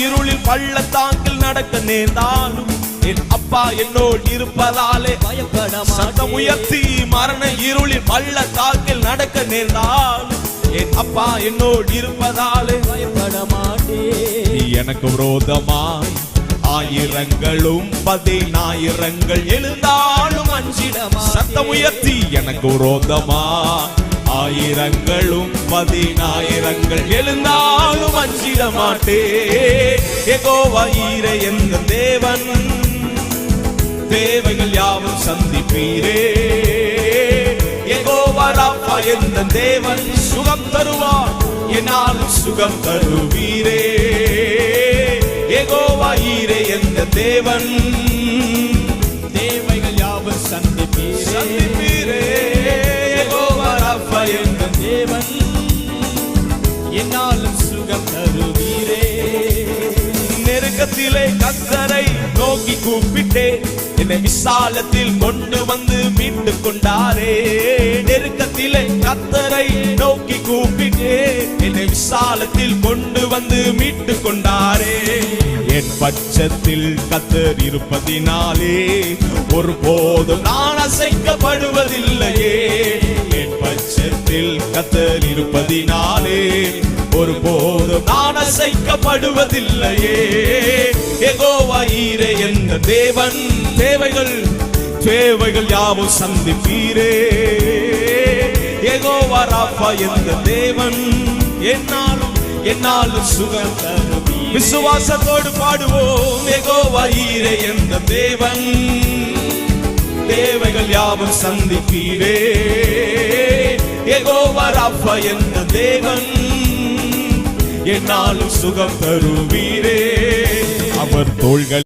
இருளில் பள்ளத்தாக்கில் நடக்க நேர்ந்தாலும் என் அப்பா என்னோடு இருப்பதாலே பயப்பட சத்தம் உயர்த்தி மரண இருளில் பள்ளத்தாக்கில் நடக்க நேர்ந்தாலும் என் அப்பா என்னோடு இருப்பதாலே பயப்பட மாட்டேன். எனக்கு விரோதமாய் ஆயிரங்களும் 10,000 எழுந்தாலும் அஞ்சிடமா. சத்தம் உயர்த்தி எனக்கு விரோதமா ஆயிரங்களும் 10,000 எழுந்தாலும் அஞ்சிட மாட்டேன். யெகோவா ஈரே என்ற தேவன், தேவைகள் யாவும் சந்திப்பீரே. யெகோவா ராப்பா என்ற தேவன், சுகம் தருவார் என்னாலும் சுகம் தருவீரே. யெகோவா ஈரே என்ற தேவன், தேவைகள் யாவும் சந்திப்பீரே. யெகோவா ராப்பா என்ற தேவன், என்னாலும் சுகம் தருவீரே. நெருக்கத்திலே கர்த்தரை நோக்கி கூப்பிட்டேன், என்னை விசாலத்தில் கொண்டு வந்து மீட்டு கொண்டாரே. நெருக்கத்திலே கர்த்தரை நோக்கி கூப்பிட்டேன், என்னை விசாலத்தில் கொண்டு வந்து மீட்டு கொண்டாரே. என் பட்சத்தில் கர்த்தர் இருப்பதினாலே ஒருபோதும் நான் அசைக்கப்படுவதில்லையே. என் பட்சத்தில் கர்த்தர் இருப்பதினாலே ஒருபோதும் நான் அசைக்கப்படுவதில்லையே. யெகோவா ஈரே என்ற தேவன், தேவைகள் யாவும் சந்திப்பீரே. யெகோவா ராப்பா என்ற தேவன், என்னாலும் சுகம் தருவீரே. விசுவாசத்தோடு பாடுவோம். யெகோவா ஈரே என்ற தேவன், தேவைகள் யாவும் சந்திப்பீரே. யெகோவா ராப்பா என்ற தேவன், என்னாலும் சுகம் தருவீரே. அவர் தோள்கள்